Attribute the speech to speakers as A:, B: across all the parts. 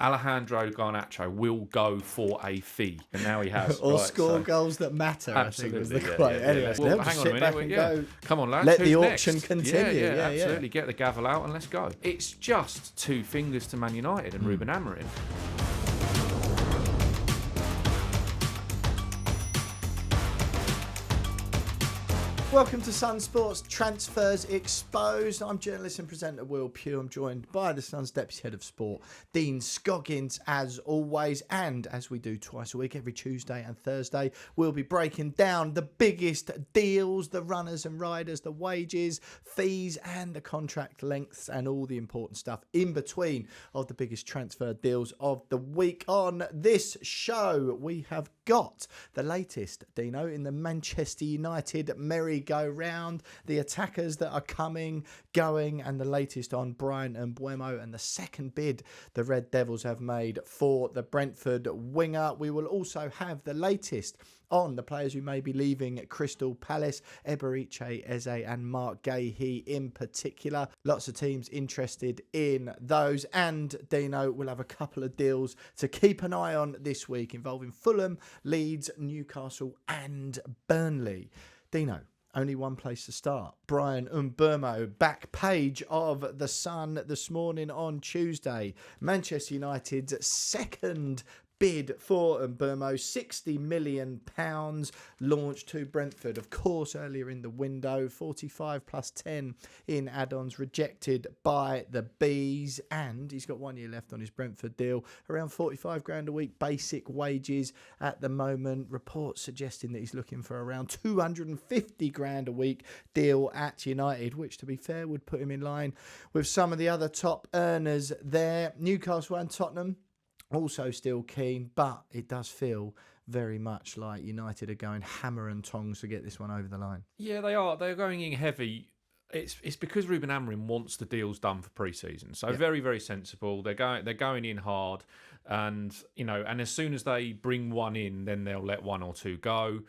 A: Alejandro Garnacho will go for a fee, and now he has.
B: Or score goals that matter.
A: Absolutely,
B: I think was the quote. Anyway,
A: well,
B: just
A: hang on
B: sit
A: a
B: back
A: minute.
B: and
A: Yeah.
B: go.
A: Come on, lads.
B: Let
A: Who's
B: the
A: next?
B: auction continue.
A: Yeah,
B: Yeah,
A: absolutely. Get the gavel out and let's go. It's just 2 fingers to Man United and Ruben Amorim.
B: Welcome to SunSport's Transfers Exposed. I'm journalist and presenter Will Pugh. I'm joined by the Sun's Deputy Head of Sport, Dean Scoggins, as always. And as we do twice a week, every Tuesday and Thursday, we'll be breaking down the biggest deals, the runners and riders, the wages, fees, and the contract lengths, and all the important stuff in between of the biggest transfer deals of the week. On this show, we have got the latest, Dino, in the Manchester United merry-go-round, the attackers that are coming, going, and the latest on Bryan Mbeumo and the second bid the Red Devils have made for the Brentford winger. We will also have the latest on the players who may be leaving Crystal Palace, Eberechi Eze and Mark Gahey in particular. Lots of teams interested in those. And Dino will have a couple of deals to keep an eye on this week involving Fulham, Leeds, Newcastle and Burnley. Dino, only one place to start. Bryan Mbeumo, back page of The Sun this morning on Tuesday. Manchester United's second bid for Mbeumo, £60 million, launched to Brentford, of course, earlier in the window, 45 plus 10 in add-ons, rejected by the Bees, and he's got 1 year left on his Brentford deal, around 45 grand a week basic wages at the moment. Reports suggesting that he's looking for around 250 grand a week deal at United, which, to be fair, would put him in line with some of the other top earners there. Newcastle and Tottenham also still keen, but it does feel very much like United are going hammer and tongs to get this one over the line.
A: Yeah, they are. They're going in heavy. It's because Ruben Amorim wants the deals done for pre-season. So very, very sensible. They're going in hard, and and as soon as they bring one in, then they'll let one or two go.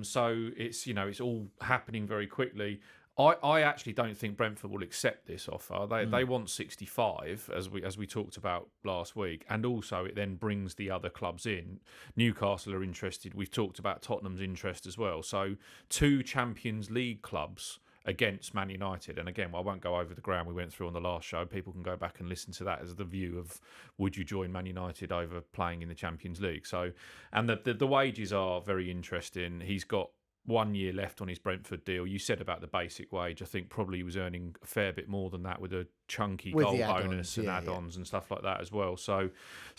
A: So it's all happening very quickly. I actually don't think Brentford will accept this offer. They want 65, as we talked about last week, and also it then brings the other clubs in. Newcastle are interested. We've talked about Tottenham's interest as well. So 2 Champions League clubs against Man United. And again, I won't go over the ground we went through on the last show. People can go back and listen to that as the view of would you join Man United over playing in the Champions League. So, and the wages are very interesting. He's got 1 year left on his Brentford deal. You said about the basic wage. I think probably he was earning a fair bit more than that with a chunky goal bonus and add-ons and stuff like that as well. So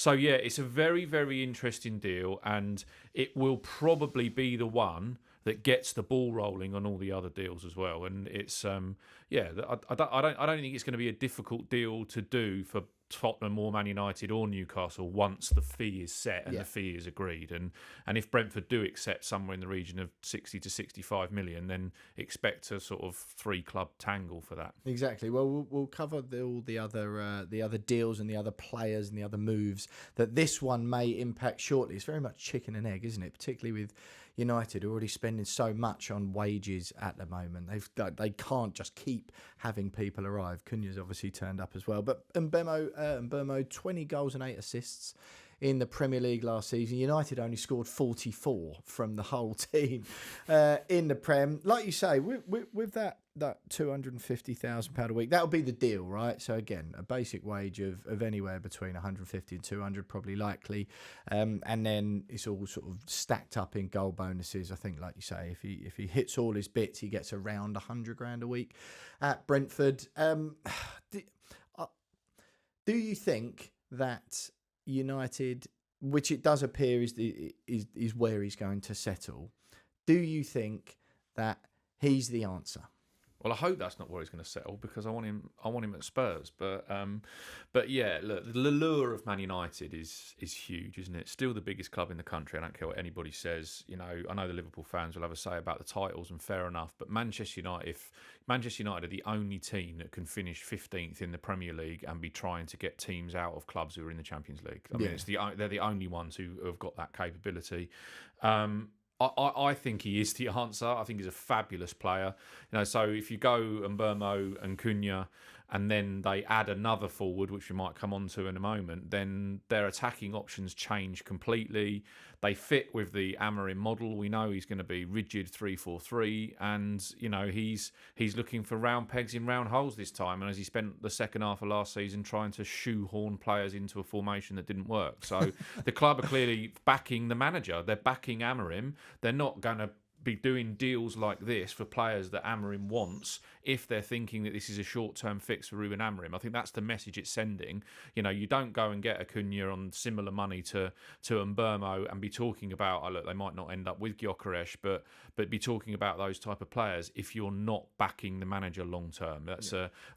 A: yeah, it's a very, very interesting deal, and it will probably be the one that gets the ball rolling on all the other deals as well. And it's I don't think it's going to be a difficult deal to do for Tottenham or Man United or Newcastle once the fee is set and the fee is agreed. And if Brentford do accept somewhere in the region of 60 to 65 million, then expect a sort of 3-club tangle for that.
B: Exactly. Well, we'll cover all the other deals and the other players and the other moves that this one may impact shortly. It's very much chicken and egg, isn't it? Particularly with United already spending so much on wages at the moment. They can't just keep having people arrive. Cunha's obviously turned up as well. But Mbeumo, 20 goals and 8 assists in the Premier League last season. United only scored 44 from the whole team in the Prem. Like you say, with that £250,000 a week, that'll be the deal, right? So again, a basic wage of anywhere between 150 and 200, probably likely, and then it's all sort of stacked up in goal bonuses. I think, like you say, if he hits all his bits, he gets around 100 grand a week at Brentford. Do you think that United, which it does appear is where he's going to settle, do you think that he's the answer?
A: Well, I hope that's not where he's going to settle, because I want him at Spurs. But yeah, look, the lure of Man United is huge, isn't it? Still the biggest club in the country. I don't care what anybody says. I know the Liverpool fans will have a say about the titles, and fair enough. But Manchester United, if Manchester United are the only team that can finish 15th in the Premier League and be trying to get teams out of clubs who are in the Champions League. I mean, they're the only ones who have got that capability. I think he is the answer. I think he's a fabulous player. So if you go Mbeumo and Cunha, and then they add another forward, which we might come on to in a moment, then their attacking options change completely. They fit with the Amorim model. We know he's going to be rigid 3-4-3, and he's looking for round pegs in round holes this time. And as he spent the second half of last season trying to shoehorn players into a formation that didn't work, so the club are clearly backing the manager. They're backing Amorim. They're not going to be doing deals like this for players that Amorim wants if they're thinking that this is a short-term fix for Ruben Amorim. I think that's the message it's sending. You don't go and get Acuna on similar money to Mbeumo and be talking about, look, they might not end up with Gyökeres, but be talking about those type of players if you're not backing the manager long-term.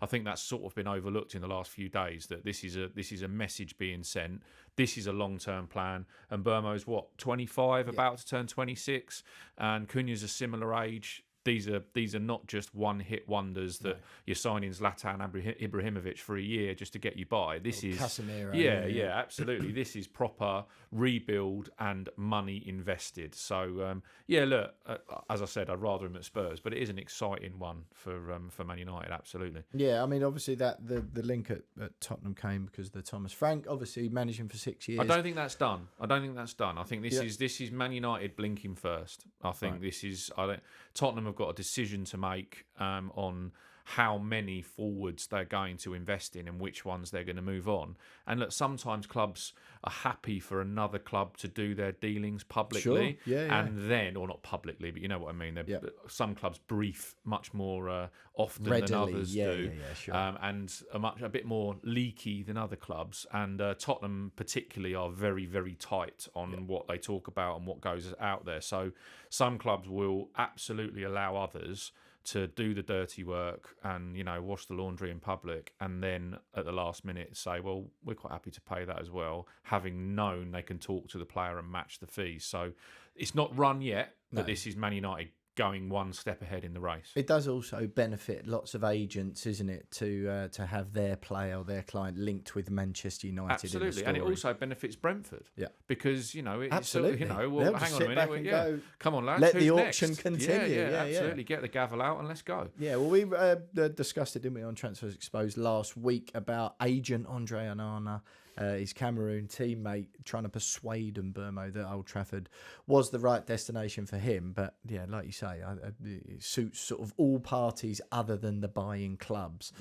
A: I think that's sort of been overlooked in the last few days, that this is a message being sent. This is a long-term plan. And Mbeumo's 25, about to turn 26, and Cunha's a similar age. These are not just one-hit wonders that you're signing Zlatan Ibrahimovic for a year just to get you by. This is
B: Casemiro.
A: Yeah, absolutely. This is proper rebuild and money invested. So look, as I said, I'd rather him at Spurs, but it is an exciting one for Man United. Absolutely.
B: Yeah, I mean, obviously that the link at Tottenham came because of the Thomas Frank. Obviously, managing for 6 years.
A: I don't think that's done. I think this is Man United blinking first. I think this is. Tottenham have got a decision to make on how many forwards they're going to invest in and which ones they're going to move on. And look, sometimes clubs are happy for another club to do their dealings publicly, and then, or not publicly, but you know what I mean. Some clubs brief much more often
B: readily,
A: than others do,
B: sure.
A: and a bit more leaky than other clubs. And Tottenham particularly are very, very tight on what they talk about and what goes out there. So some clubs will absolutely allow others to do the dirty work and wash the laundry in public, and then at the last minute say, well, we're quite happy to pay that as well, having known they can talk to the player and match the fees. So it's not run yet, but this is Man United going one step ahead in the race.
B: It does also benefit lots of agents, isn't it, to have their player or their client linked with Manchester United.
A: Absolutely,
B: in the story.
A: And it also benefits Brentford.
B: Yeah,
A: because it's
B: absolutely.
A: Well, hang on a minute.
B: Go,
A: come on, lads.
B: Let
A: who's
B: the auction
A: next?
B: continue.
A: Yeah, absolutely. Get the gavel out and let's go.
B: Yeah, well, we discussed it, didn't we, on Transfers Exposed last week about agent Andre Onana, his Cameroon teammate, trying to persuade Mbeumo that Old Trafford was the right destination for him. But yeah, like you say, it suits sort of all parties other than the buying clubs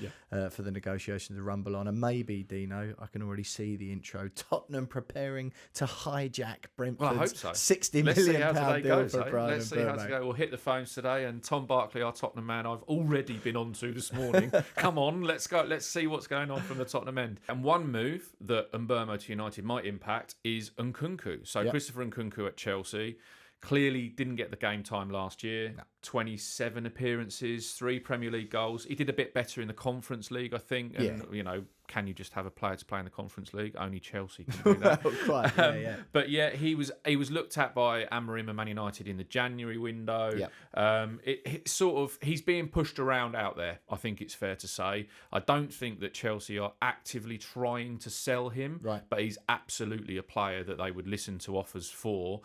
B: for the negotiations to rumble on. And maybe, Dino, I can already see the intro, Tottenham preparing to hijack Brentford's
A: well, I hope so.
B: £60 million deal for Bryan
A: Let's see how
B: Mbeumo.
A: to go. We'll hit the phones today, and Tom Barkley, our Tottenham man, I've already been on to this morning. Come on, let's go. Let's see what's going on from the Tottenham end. And one move that Mbeumo to United might impact is Nkunku. So Christopher Nkunku at Chelsea clearly didn't get the game time last year. No. 27 appearances, 3 Premier League goals. He did a bit better in the Conference League, I think. And, can you just have a player to play in the Conference League? Only Chelsea can do that.
B: Quite,
A: But he was looked at by Amorim and Man United in the January window. It sort of, he's being pushed around out there, I think it's fair to say. I don't think that Chelsea are actively trying to sell him, but he's absolutely a player that they would listen to offers for.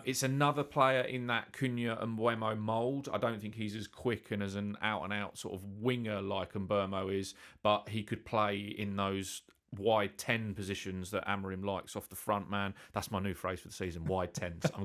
A: It's another player in that Cunha and Mbeumo mould. I don't think he's as quick and as an out-and-out sort of winger like Mbeumo is, but he could play in those wide 10 positions that Amorim likes off the front man. That's my new phrase for the season, wide 10s. I'm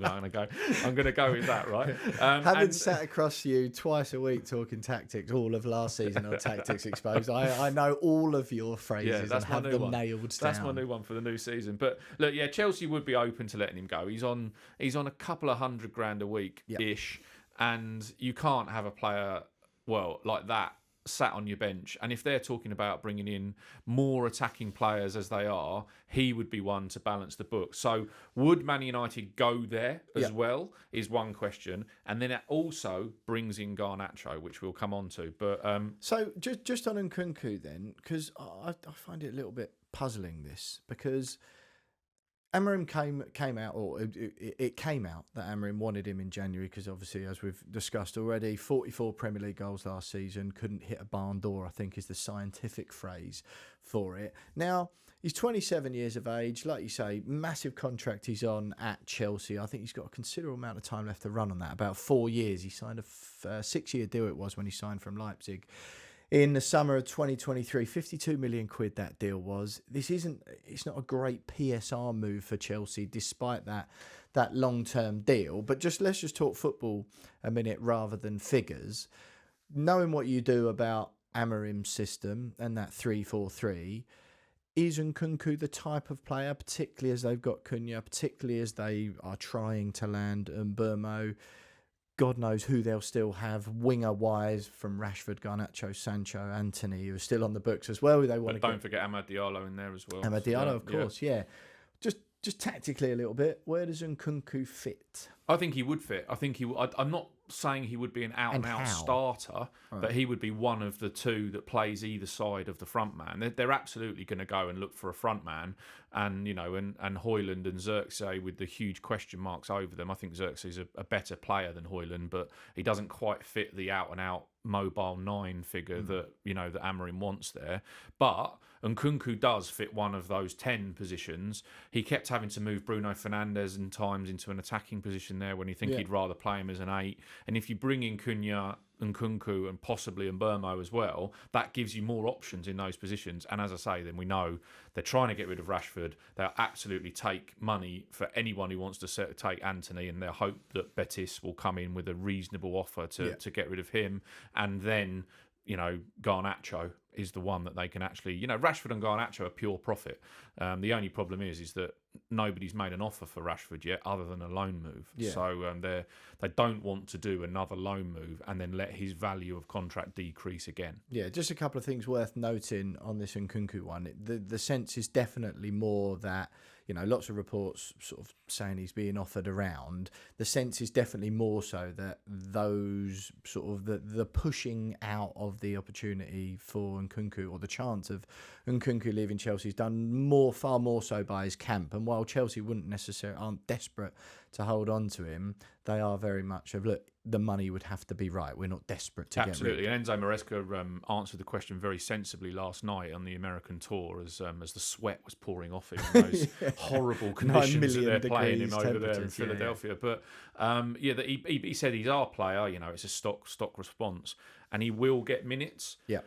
A: going to go with that, right?
B: Having sat across you twice a week talking tactics all of last season on Tactics Exposed, I know all of your phrases and have them nailed down.
A: That's my new one for the new season. But look, Chelsea would be open to letting him go. He's on a couple of $100,000 a week ish, and you can't have a player like that sat on your bench. And if they're talking about bringing in more attacking players as they are, he would be one to balance the book. So would Man United go there as well is one question. And then it also brings in Garnacho, which we'll come on to. But
B: so just on Nkunku then, because I find it a little bit puzzling, this, because Amorim came out, or it came out that Amorim wanted him in January because obviously, as we've discussed already, 44 Premier League goals last season, couldn't hit a barn door, I think is the scientific phrase for it. Now, he's 27 years of age, like you say, massive contract he's on at Chelsea. I think he's got a considerable amount of time left to run on that, about 4 years. He signed a 6-year deal it was when he signed from Leipzig. in the summer of 2023. 52 million quid that deal was. It's not a great PSR move for Chelsea, despite that long-term deal. But let's just talk football a minute rather than figures. Knowing what you do about Amorim's system and that 3-4-3, is Nkunku the type of player, particularly as they've got Cunha, particularly as they are trying to land Mbeumo? God knows who they'll still have winger-wise from Rashford, Garnacho, Sancho, Anthony, who are still on the books as well.
A: But don't forget Amad Diallo in there as well.
B: Amad Diallo, of course, yeah. Just tactically a little bit, where does Nkunku fit?
A: I think he would fit. I think I'm not saying he would be an out-and-out starter, but he would be one of the two that plays either side of the front man. They're absolutely going to go and look for a front man, and Højlund and Xerxes with the huge question marks over them. I think Xerxes is a better player than Højlund, but he doesn't quite fit the out-and-out mobile 9 figure that Amorim wants there. But Nkunku does fit one of those 10 positions. He kept having to move Bruno Fernandes in times into an attacking position there when you think he'd rather play him as an 8. And if you bring in Cunha, Nkunku and possibly Mbeumo as well, that gives you more options in those positions. And as I say, then we know they're trying to get rid of Rashford. They'll absolutely take money for anyone who wants to take Anthony, and they'll hope that Betis will come in with a reasonable offer to get rid of him. And then, Garnacho is the one that they can actually, Rashford and Garnacho are pure profit. The only problem is that nobody's made an offer for Rashford yet other than a loan move. Yeah. So they don't want to do another loan move and then let his value of contract decrease again. Yeah,
B: just a couple of things worth noting on this Nkunku one. The sense is definitely more that, lots of reports sort of saying he's being offered around. The sense is definitely more so that those sort of the pushing out of the opportunity for Nkunku, or the chance of Nkunku leaving Chelsea, is done far more so by his camp. And while Chelsea aren't desperate to hold on to him, they are very much of, look, the money would have to be right. We're not desperate to
A: Absolutely.
B: get rid.
A: And Enzo Maresca answered the question very sensibly last night on the American tour as the sweat was pouring off him in those horrible conditions that they're playing in over there in Philadelphia. Yeah. But he said he's our player. It's a stock response, and he will get minutes.
B: Yeah.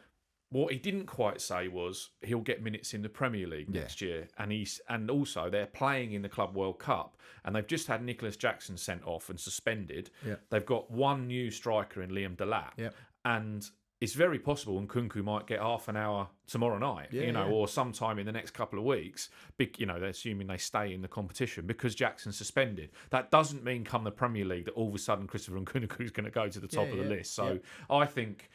A: What he didn't quite say was he'll get minutes in the Premier League next year, and also they're playing in the Club World Cup, and they've just had Nicholas Jackson sent off and suspended. Yeah. They've got one new striker in Liam Delap, and it's very possible Nkunku might get half an hour tomorrow night, or sometime in the next couple of weeks. They're assuming they stay in the competition because Jackson's suspended. That doesn't mean come the Premier League that all of a sudden Christopher Nkunku is going to go to the top of the list. So I think,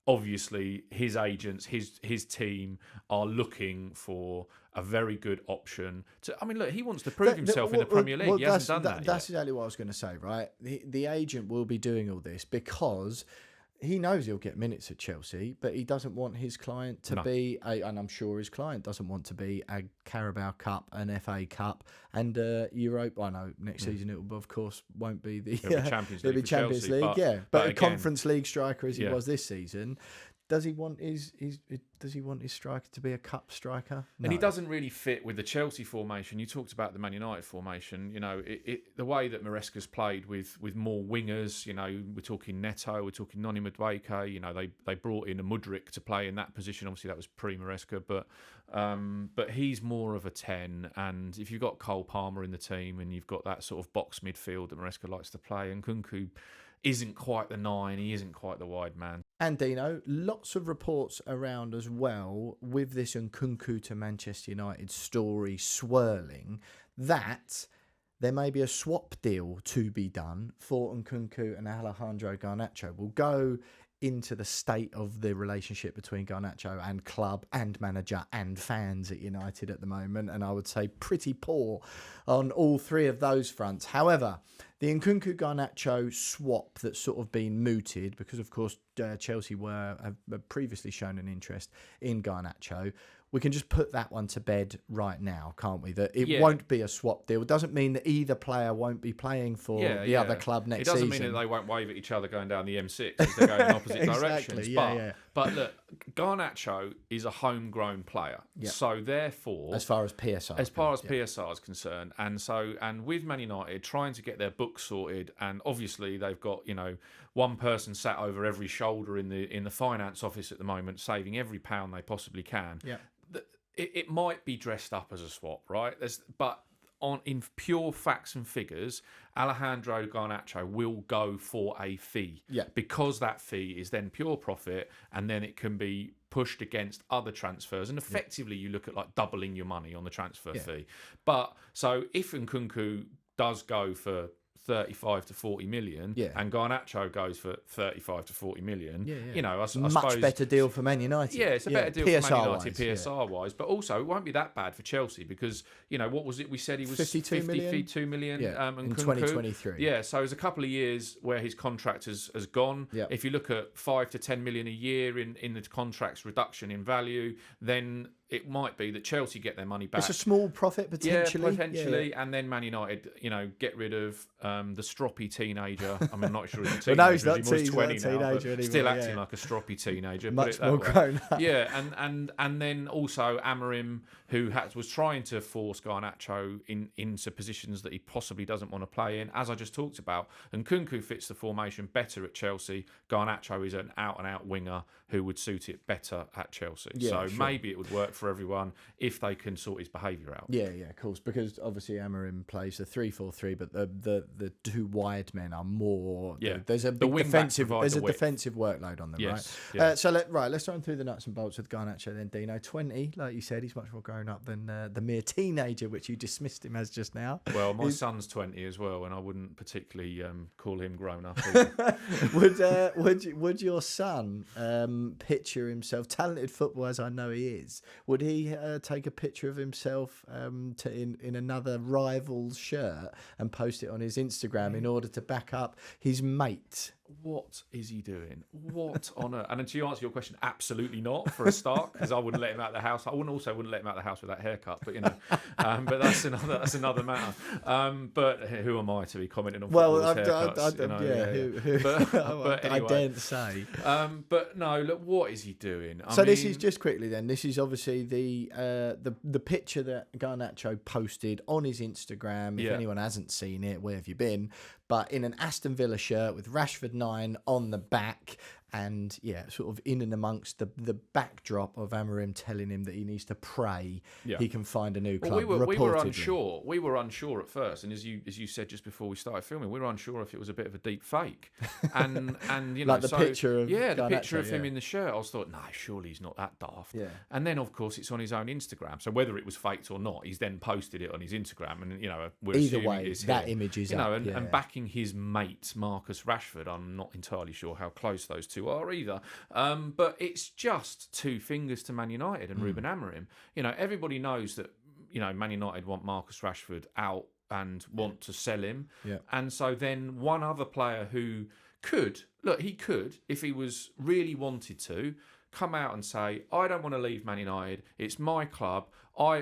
A: obviously, his agents, his team are looking for a very good option. Look, he wants to prove himself in the Premier League. He hasn't done that yet.
B: That's exactly what I was going to say, right? The agent will be doing all this because he knows he'll get minutes at Chelsea, but he doesn't want his client to be, and I'm sure his client doesn't want to be, a Carabao Cup, an FA Cup, and Europa. I know next season it will, of course, won't be the
A: Champions League.
B: It'll be Champions League, but a Conference League striker as he was this season. Does he want his striker to be a cup striker? No.
A: And he doesn't really fit with the Chelsea formation. You talked about the Man United formation. The way that Maresca's played with more wingers. We're talking Neto, we're talking Noni Madueke. They brought in a Mudryk to play in that position. Obviously, that was pre-Maresca, but he's more of a 10. And if you've got Cole Palmer in the team and you've got that sort of box midfield that Maresca likes to play, and Nkunku isn't quite the 9, he isn't quite the wide man.
B: And Dino, lots of reports around as well with this Nkunku to Manchester United story swirling, that there may be a swap deal to be done for Nkunku and Alejandro Garnacho. We'll go into the state of the relationship between Garnacho and club and manager and fans at United at the moment, and I would say pretty poor on all three of those fronts. However, the Nkunku-Garnacho swap that's sort of been mooted, because of course Chelsea have previously shown an interest in Garnacho, we can just put that one to bed right now, can't we? That it won't be a swap deal. It doesn't mean that either player won't be playing for the other club next season.
A: It doesn't mean that they won't wave at each other going down the M6 as they're going in opposite directions. But look, Garnacho is a homegrown player. Yep. So therefore,
B: as far as PSR
A: is concerned, and with Man United trying to get their books sorted, and obviously they've got, one person sat over every shoulder in the finance office at the moment, saving every pound they possibly can.
B: Yeah.
A: It might be dressed up as a swap, right? In pure facts and figures, Alejandro Garnacho will go for a fee.
B: Yeah. Because
A: that fee is then pure profit, and then it can be pushed against other transfers. And effectively, you look at like doubling your money on the transfer fee. But so if Nkunku does go for 35 to 40 million, and Garnacho goes for 35 to 40 million. I suppose
B: much better deal for Man United.
A: Yeah, it's a better deal for Man United, PSR wise, but also it won't be that bad for Chelsea because what was it? We said he was 52 million
B: in 2023.
A: Yeah, so it's a couple of years where his contract has gone. Yeah. If you look at 5 to 10 million a year in the contract's reduction in value, then it might be that Chelsea get their money back.
B: It's a small profit potentially.
A: Yeah, potentially. And then Man United, get rid of the stroppy teenager. I'm not sure he's a teenager.
B: No, he's not.
A: He's 20
B: not
A: now,
B: anymore,
A: still acting like a stroppy teenager.
B: Much more grown up.
A: Yeah, and then also Amorim, who was trying to force Garnacho into positions that he possibly doesn't want to play in, as I just talked about. And Nkunku fits the formation better at Chelsea. Garnacho is an out-and-out winger who would suit it better at Chelsea. Maybe it would work for everyone if they can sort his behaviour out.
B: Yeah, of course, because obviously Amorim plays the 3-4-3, but the two wide men are more.
A: Yeah,
B: there's a big defensive. There's a defensive workload on them,
A: yes,
B: right? Yeah. Let's run through the nuts and bolts with Garnacho then, Dino. 20, like you said, he's much more grown up than the mere teenager, which you dismissed him as just now.
A: Well, my son's 20 as well, and I wouldn't particularly call him grown up.
B: Would your son picture himself, talented footballer as I know he is, would he take a picture of himself in another rival's shirt and post it on his Instagram in order to back up his mate?
A: What is he doing? What on earth? And to answer your question, absolutely not, for a start, because I wouldn't let him out of the house. I wouldn't let him out of the house with that haircut, but but that's another matter. But who am I to be commenting on footballers' haircuts? But anyway,
B: I daren't say.
A: But no, look, what is he doing?
B: This is just quickly then. This is obviously the picture that Garnacho posted on his Instagram. If anyone hasn't seen it, where have you been? But in an Aston Villa shirt with Rashford 9 on the back, and sort of in and amongst the backdrop of Amorim telling him that he needs to pray he can find a new club.
A: We were unsure. We were unsure at first, and as you said just before we started filming, we were unsure if it was a bit of a deep fake. And
B: like the picture of
A: Garnacho,
B: the
A: picture of him in the shirt. I was thought, no, surely he's not that daft.
B: Yeah.
A: And then of course it's on his own Instagram. So whether it was faked or not, he's then posted it on his Instagram, and we're
B: either
A: assuming
B: way
A: it's
B: that
A: him.
B: image is
A: and backing his mate Marcus Rashford. I'm not entirely sure how close those two are either. But it's just two fingers to Man United and Ruben Amorim. Everybody knows that Man United want Marcus Rashford out and want to sell him.
B: Yeah.
A: And so then one other player who could, if he was really wanted to, come out and say, I don't want to leave Man United. It's my club.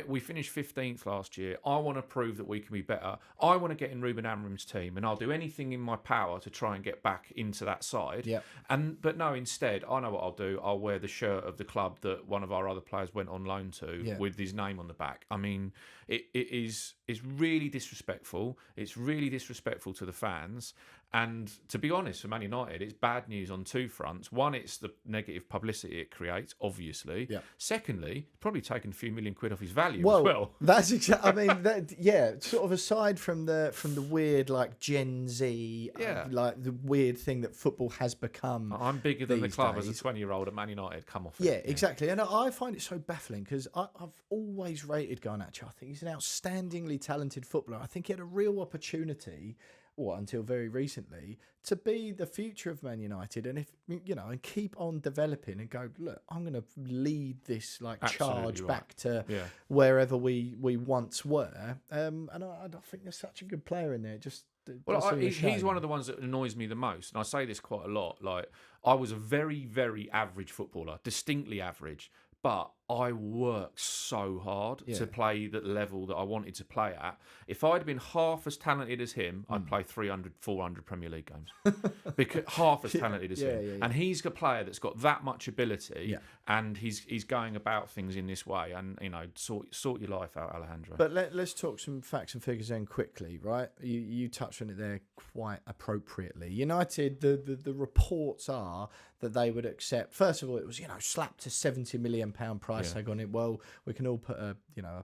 A: We finished 15th last year. I want to prove that we can be better. I want to get in Ruben Amorim's team, and I'll do anything in my power to try and get back into that side.
B: Yeah.
A: But no, instead, I know what I'll do. I'll wear the shirt of the club that one of our other players went on loan to with his name on the back. I mean, it's really disrespectful. It's really disrespectful to the fans. And to be honest, for Man United, it's bad news on two fronts. One, it's the negative publicity it creates, obviously. Yeah. Secondly, probably taken a few million quid off his value as well.
B: That's exactly. I mean, sort of aside from the weird like Gen Z, like the weird thing that football has become.
A: I'm bigger than the club as a 20-year-old at Man United. Come off.
B: Yeah, exactly. And I find it so baffling because I've always rated Garnacho. I think he's an outstandingly talented footballer. I think he had a real opportunity. Until very recently, to be the future of Man United, and and keep on developing and go, look, I'm going to lead this charge back to wherever we once were. And I think there's such a good player in there.
A: He's one of the ones that annoys me the most, and I say this quite a lot. Like, I was a very, very average footballer, distinctly average. But I worked so hard to play the level that I wanted to play at. If I'd been half as talented as him, I'd play 300, 400 Premier League games. Because half as talented as him. And he's a player that's got that much ability, and he's going about things in this way. And, sort your life out, Alejandro.
B: But let's talk some facts and figures then quickly, right? You touched on it there quite appropriately. United, the reports are that they would accept. First of all, it was slapped a £70 million price tag on it. Well, we can all put a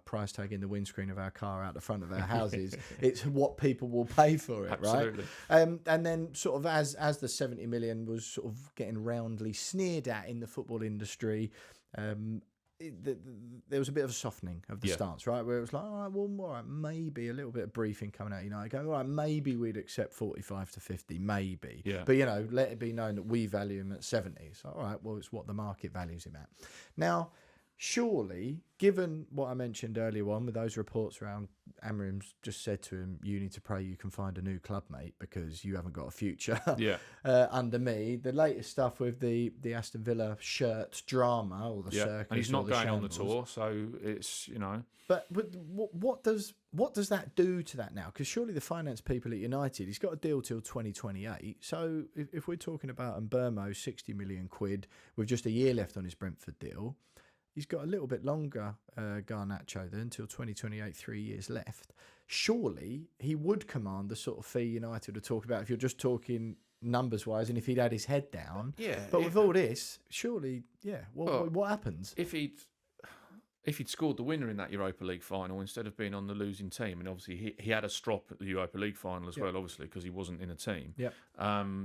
B: price tag in the windscreen of our car out the front of our houses. It's what people will pay for it,
A: Absolutely.
B: right? And then sort of as the 70 million was sort of getting roundly sneered at in the football industry. There was a bit of a softening of the stance, right? Where it was like, all right, maybe a little bit of briefing coming out. Go, all right, maybe we'd accept 45 to 50, maybe.
A: Yeah.
B: But, let it be known that we value him at 70. So, all right, well, it's what the market values him at. Now, surely, given what I mentioned earlier on with those reports around Amorim's just said to him, you need to pray you can find a new club, mate, because you haven't got a future under me. The latest stuff with the Aston Villa shirt drama or the circus.
A: And he's not going
B: shambles.
A: on the tour, so it's,
B: But what does that do to that now? Because surely the finance people at United, he's got a deal till 2028. So if we're talking about Mbeumo, 60 million quid with just a year left on his Brentford deal, he's got a little bit longer, Garnacho, then, until 2028, 3 years left. Surely he would command the sort of fee United are talking about if you're just talking numbers-wise and if he'd had his head down.
A: Yeah.
B: But with all this, surely, what happens?
A: If he'd scored the winner in that Europa League final instead of being on the losing team, and obviously he had a strop at the Europa League final as well, obviously, because he wasn't in a team,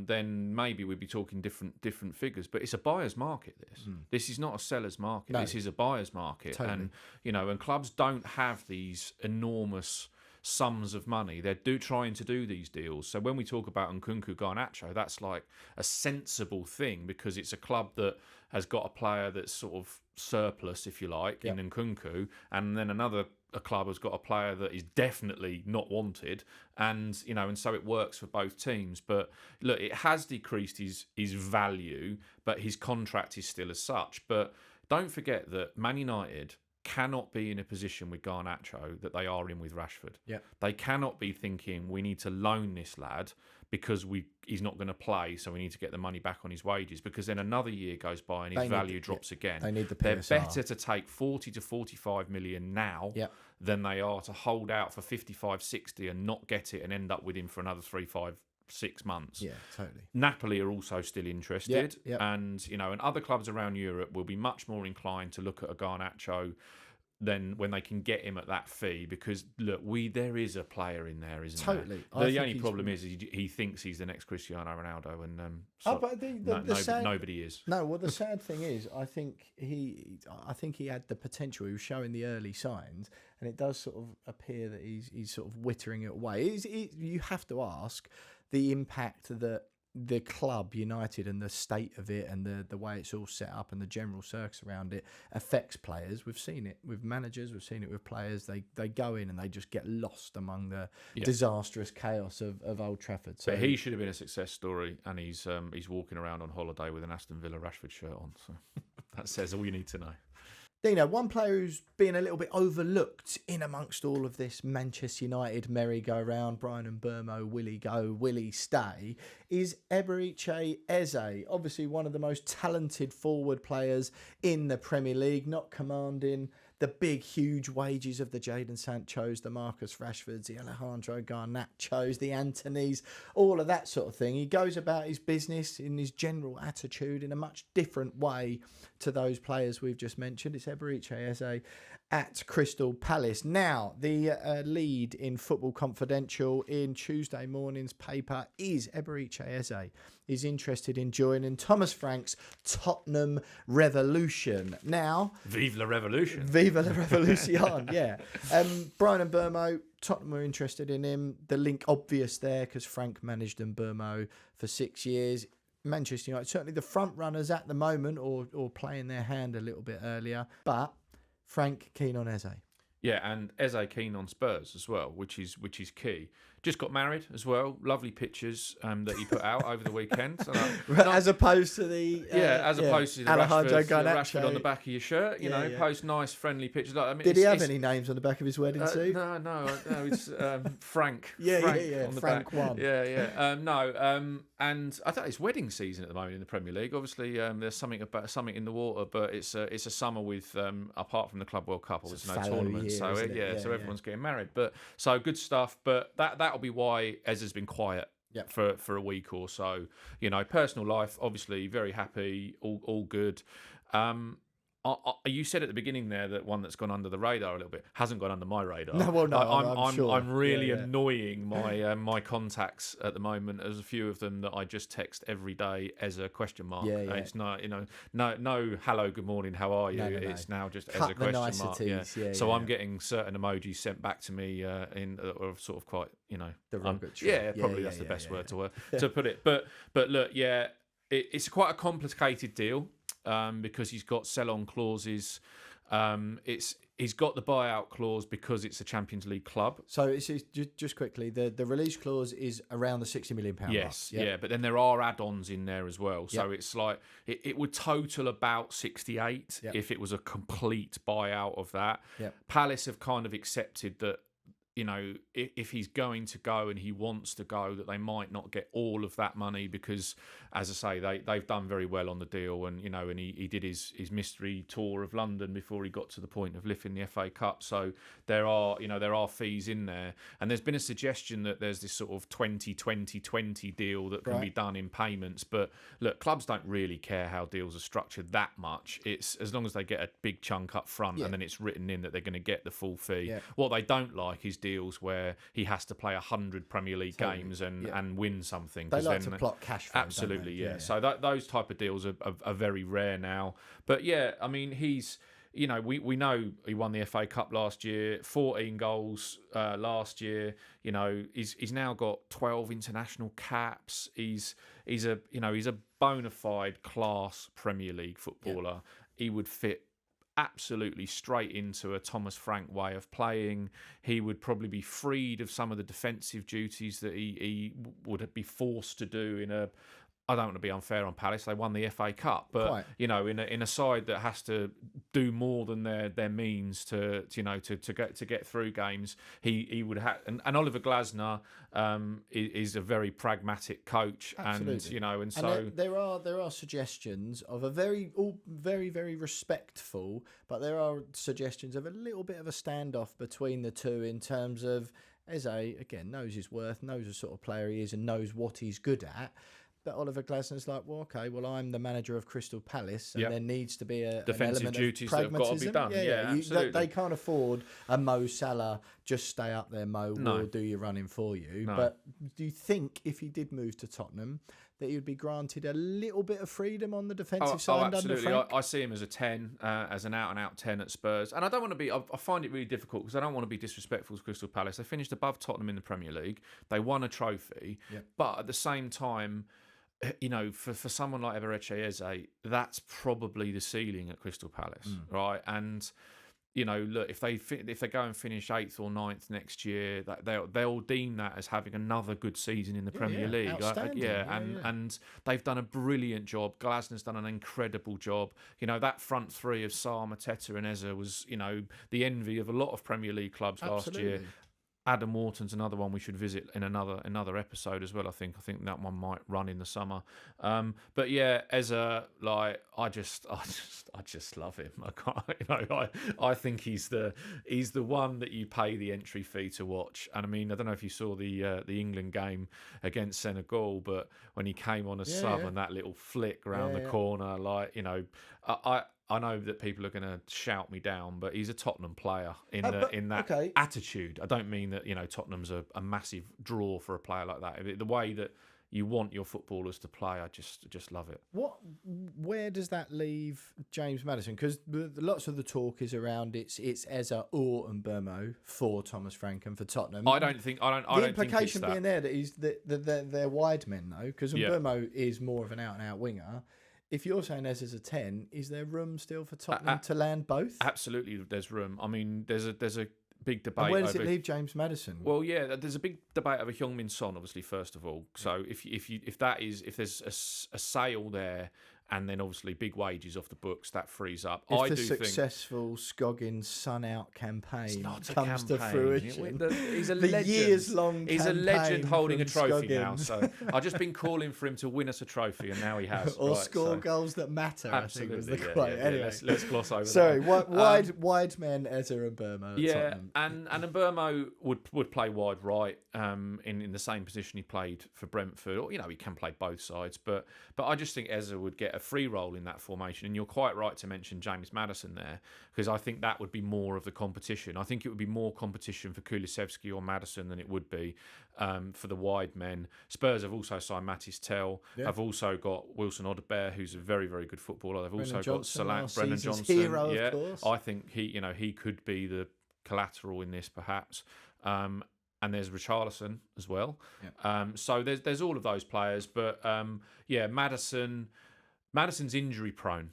A: then maybe we'd be talking different figures. But it's a buyer's market, this. This is not a seller's market. No. This is a buyer's market. Totally. And, and clubs don't have these enormous sums of money. They're trying to do these deals. So when we talk about Nkunku, Garnacho, that's like a sensible thing because it's a club that has got a player that's sort of surplus, if you like, in Nkunku, and then a club has got a player that is definitely not wanted, and and so it works for both teams. But look, it has decreased his value, but his contract is still as such. But don't forget that Man United cannot be in a position with Garnacho that they are in with Rashford. Yeah. They cannot be thinking we need to loan this lad because he's not going to play, so we need to get the money back on his wages, because then another year goes by and his value drops again.
B: They need the PSR.
A: They're better to take 40 to 45 million now than they are to hold out for 55, 60 and not get it and end up with him for another 3, 5, 6 months.
B: Yeah, totally.
A: Napoli are also still interested, and and other clubs around Europe will be much more inclined to look at a Garnacho than when they can get him at that fee, because look, there is a player in there, isn't there? Totally. The only problem is he thinks he's the next Cristiano Ronaldo, and nobody is.
B: No, well, the sad thing is, I think he had the potential. He was showing the early signs, and it does sort of appear that he's sort of wittering it away. You have to ask the impact that the club United and the state of it and the way it's all set up and the general circus around it affects players. We've seen it with managers, we've seen it with players. They go in and they just get lost among the disastrous chaos of Old Trafford. So
A: but he should have been a success story, and he's walking around on holiday with an Aston Villa Rashford shirt on. So that says all you need to know.
B: Dino, one player who's been a little bit overlooked in amongst all of this Manchester United merry-go-round, Bryan Mbeumo, will he go, will he stay, is Eberechi Eze. Obviously one of the most talented forward players in the Premier League, not commanding the big, huge wages of the Jadon Sanchos, the Marcus Rashfords, the Alejandro Garnachos, the Antonys, all of that sort of thing. He goes about his business in his general attitude in a much different way to those players we've just mentioned. It's Eberechi Eze at Crystal Palace. Now, the lead in Football Confidential in Tuesday morning's paper is Eberechi Eze is interested in joining Thomas Frank's Tottenham Revolution. Now,
A: Vive la Revolution.
B: Vive la Revolution, yeah. Bryan Mbeumo, Tottenham were interested in him. The link obvious there because Frank managed Mbeumo for 6 years. Manchester United, certainly the front runners at the moment, or playing their hand a little bit earlier. But Frank keen on Eze.
A: Yeah, and Eze keen on Spurs as well, which is key. Just got married as well. Lovely pictures that he put out over the weekend. So,
B: as opposed to the
A: opposed to the
B: Alejandro
A: Rashford on the back of your shirt. Post nice friendly pictures. Like, I mean,
B: did he have any names on the back of his wedding suit?
A: No. It's Frank.
B: Frank,
A: on the
B: Frank
A: back.
B: one.
A: And I think it's wedding season at the moment in the Premier League. Obviously, there's something in the water, but it's a summer with apart from the Club World Cup, there's no tournament. So everyone's getting married. But so good stuff. But that'll be why Eze's been quiet. Yep. For a week or so. Personal life, obviously very happy, all good. You said at the beginning there that one that's gone under the radar a little bit hasn't gone under my radar.
B: No, I'm sure.
A: I'm really annoying my contacts at the moment. There's a few of them that I just text every day as a question mark. It's not no hello, good morning, how are you? It's now just as a question mark. So I'm getting certain emojis sent back to me in sort of quite
B: derogatory.
A: Probably that's the best word to put it. But look, it's quite a complicated deal. Because he's got sell-on clauses. He's got the buyout clause because it's a Champions League club.
B: So it's just quickly, the release clause is around the £60 million mark.
A: Yes, but then there are add-ons in there as well. So it's like it would total about 68 if it was a complete buyout of that. Palace have kind of accepted that. If he's going to go and he wants to go, that they might not get all of that money because, as I say, they've done very well on the deal, and and he did his mystery tour of London before he got to the point of lifting the FA Cup. So there are fees in there, and there's been a suggestion that there's this sort of 20-20-20 deal that can be done in payments. But look, clubs don't really care how deals are structured that much. It's as long as they get a big chunk up front and then it's written in that they're going to get the full fee. What they don't like is deals where he has to play 100 Premier League games and win something.
B: They like to plot cash flow.
A: Absolutely, yeah. So those type of deals are very rare now. But I mean, he's we know he won the FA Cup last year, 14 goals last year. He's now got 12 international caps. He's a bona fide class Premier League footballer. He would fit absolutely straight into a Thomas Frank way of playing. He would probably be freed of some of the defensive duties that he would be forced to do in a. I don't want to be unfair on Palace. They won the FA Cup, but in a side that has to do more than their means to get through games, he would have. And Oliver Glasner is a very pragmatic coach.
B: Absolutely.
A: And so
B: there are suggestions of a very very respectful, but there are suggestions of a little bit of a standoff between the two in terms of Eze again knows his worth, knows the sort of player he is, and knows what he's good at. But Oliver Glasner's like, I'm the manager of Crystal Palace, and there needs to be a
A: defensive duties that have got to be done. Absolutely.
B: They can't afford a Mo Salah, just stay up there, Mo, we'll do your running for you. No. But do you think if he did move to Tottenham, that he would be granted a little bit of freedom on the defensive side under Frank?
A: I see him as a 10, as an out-and-out 10 at Spurs. And I don't want to be... I find it really difficult because I don't want to be disrespectful to Crystal Palace. They finished above Tottenham in the Premier League. They won a trophy. But at the same time... for someone like Eberechi Eze, that's probably the ceiling at Crystal Palace, right? And look, if they go and finish 8th or 9th next year, they'll deem that as having another good season in the Premier League. And they've done a brilliant job. Glasner's done an incredible job. That front three of Sarr, Mateta, and Eze was the envy of a lot of Premier League clubs last year. Adam Wharton's another one we should visit in another episode as well. I think that one might run in the summer. But Eze, I just love him. I think he's the one that you pay the entry fee to watch. And I mean, I don't know if you saw the England game against Senegal, but when he came on as sub and that little flick around the corner, I know that people are going to shout me down, but he's a Tottenham player in that attitude. I don't mean that Tottenham's a massive draw for a player like that. The way that you want your footballers to play, I just love it.
B: Where does that leave James Maddison? Because lots of the talk is around it's Eze or Mbeumo for Thomas Frank and for Tottenham.
A: I don't think
B: the implication being there that they're wide men though, because Mbeumo is more of an out and out winger. if you're saying Eze's a 10, is there room still for Tottenham to land both?
A: Absolutely, there's room. I mean, there's a big debate.
B: And where does it leave James Maddison?
A: Well, yeah, there's a big debate over Heung-min Son, obviously, first of all. So if there's a sale there, and then obviously big wages off the books, that frees up.
B: If the successful Scoggins sun out campaign comes to fruition,
A: he's a
B: the
A: legend.
B: years-long
A: He's a legend holding a trophy
B: Scoggins.
A: now. So I've just been calling for him to win us a trophy, and now he has.
B: Or score goals that matter.
A: Absolutely,
B: I think was the quote. Anyway,
A: let's gloss over.
B: Sorry,
A: that.
B: wide men, Eze and Mbeumo.
A: Yeah,
B: Tottenham.
A: and Mbeumo would play wide right in the same position he played for Brentford. Or, he can play both sides, but I just think Eze would get a free role in that formation. And you're quite right to mention James Maddison there, because I think that would be more of the competition. I think it would be more competition for Kulusevski or Maddison than it would be for the wide men. Spurs have also signed Matis Tel. Have also got Wilson Odobert, who's a very, very good footballer. They've also got Brennan Johnson,
B: hero, of course.
A: I think he could be the collateral in this, perhaps. And there's Richarlison as well. So there's all of those players, but Maddison's injury prone.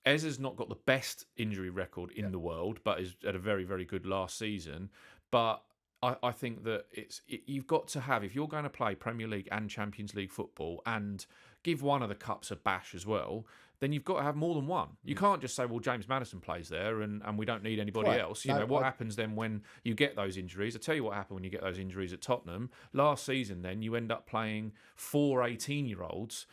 A: Eze's not got the best injury record in the world, but is at a very, very good last season. But I think that you've got to have, if you're going to play Premier League and Champions League football and give one of the cups a bash as well, then you've got to have more than one. You can't just say, well, James Maddison plays there and we don't need anybody else. What happens then when you get those injuries? I'll tell you what happened when you get those injuries at Tottenham. Last season, then, you end up playing 4 18-year-olds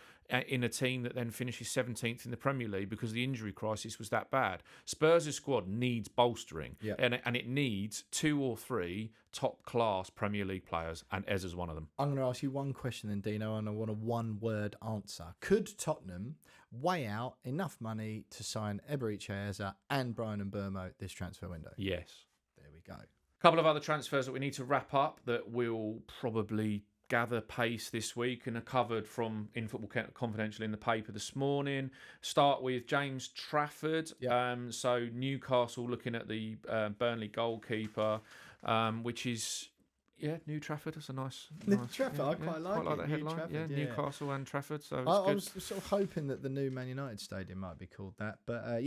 A: in a team that then finishes 17th in the Premier League because the injury crisis was that bad. Spurs' squad needs bolstering, and it needs 2 or 3 top-class Premier League players, and Eze's one of them.
B: I'm going to ask you one question then, Dino, and I want a one-word answer. Could Tottenham weigh out enough money to sign Eberechi Eze and Bryan Mbeumo this transfer window?
A: Yes.
B: There we go.
A: A couple of other transfers that we need to wrap up that will probably gather pace this week and are covered in Football Confidential in the paper this morning. Start with James Trafford. So Newcastle looking at the Burnley goalkeeper, which is New Trafford. That's a nice
B: Trafford. I quite like
A: that headline.
B: Trafford,
A: Newcastle and Trafford. So
B: I was sort of hoping that the new Man United stadium might be called that. But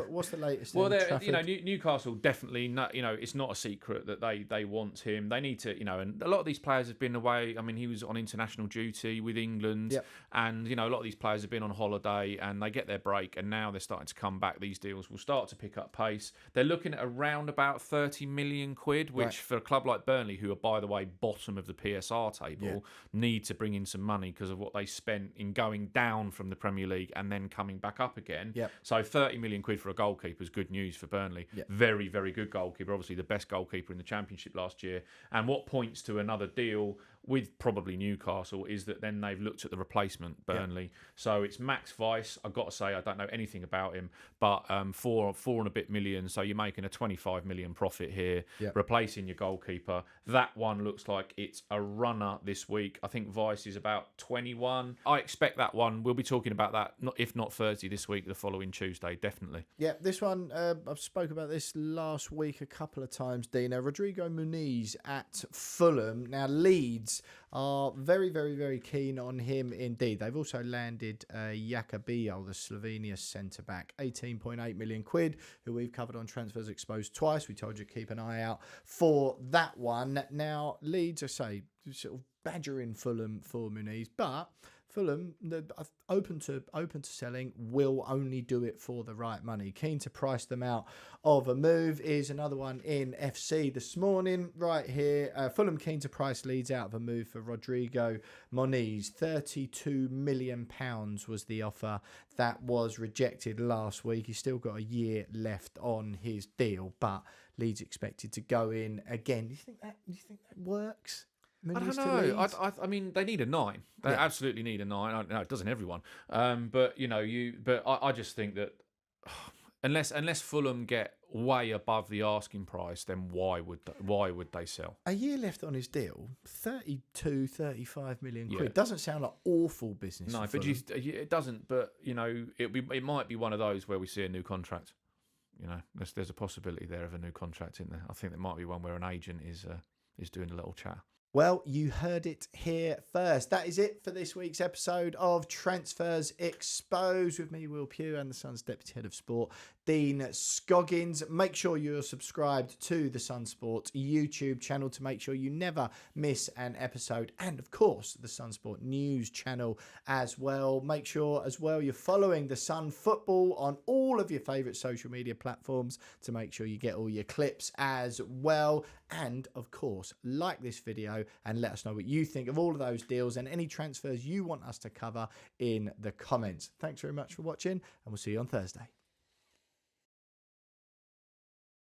B: what's the latest?
A: Well, Newcastle definitely. It's not a secret that they want him. They need to. And a lot of these players have been away. I mean, he was on international duty with England, and a lot of these players have been on holiday and they get their break, and now they're starting to come back. These deals will start to pick up pace. They're looking at around about 30 million quid, which for a club like Burnley, who are, by the way, bottom of the PSR table, need to bring in some money because of what they spent in going down from the Premier League and then coming back up again. So 30 million quid for a goalkeeper is good news for Burnley. Very, very good goalkeeper. Obviously the best goalkeeper in the Championship last year. And what points to another deal with probably Newcastle is that then they've looked at the replacement, Burnley. So it's Max Weiss. I've got to say, I don't know anything about him, but four and a bit million. So you're making a 25 million profit here, replacing your goalkeeper. That one looks like it's a runner this week. I think Weiss is about 21. I expect that one. We'll be talking about that, if not Thursday this week, the following Tuesday, definitely.
B: Yeah, this one, I've spoke about this last week a couple of times, Dino. Rodrigo Muniz at Fulham. Now, Leeds are very, very, very keen on him indeed. They've also landed Jakobio, the Slovenia centre-back, 18.8 million quid, who we've covered on Transfers Exposed twice. We told you to keep an eye out for that one. Now, Leeds, I say, sort of badgering Fulham for Muniz, but Fulham, open to selling, will only do it for the right money. Keen to price them out of a move is another one in FC this morning. Right here, Fulham keen to price Leeds out of a move for Rodrigo Muniz. £32 million was the offer that was rejected last week. He's still got a year left on his deal, but Leeds expected to go in again. Do you think that works?
A: I don't know. I mean, they need a 9. They absolutely need a 9. I know it doesn't everyone. But I just think that unless Fulham get way above the asking price, then why would they sell?
B: A year left on his deal, 35 million quid. Doesn't sound like awful business.
A: No, but it doesn't. But it might be one of those where we see a new contract. There's a possibility there of a new contract in there. I think there might be one where an agent is doing a little chat.
B: Well, you heard it here first. That is it for this week's episode of Transfers Exposed with me, Will Pugh, and the Sun's Deputy Head of Sport, Dean Scoggins. Make sure you're subscribed to the SunSport YouTube channel to make sure you never miss an episode. And, of course, the SunSport News channel as well. Make sure as well you're following the Sun Football on all of your favourite social media platforms to make sure you get all your clips as well. And, of course, like this video and let us know what you think of all of those deals and any transfers you want us to cover in the comments. Thanks very much for watching, and we'll see you on Thursday.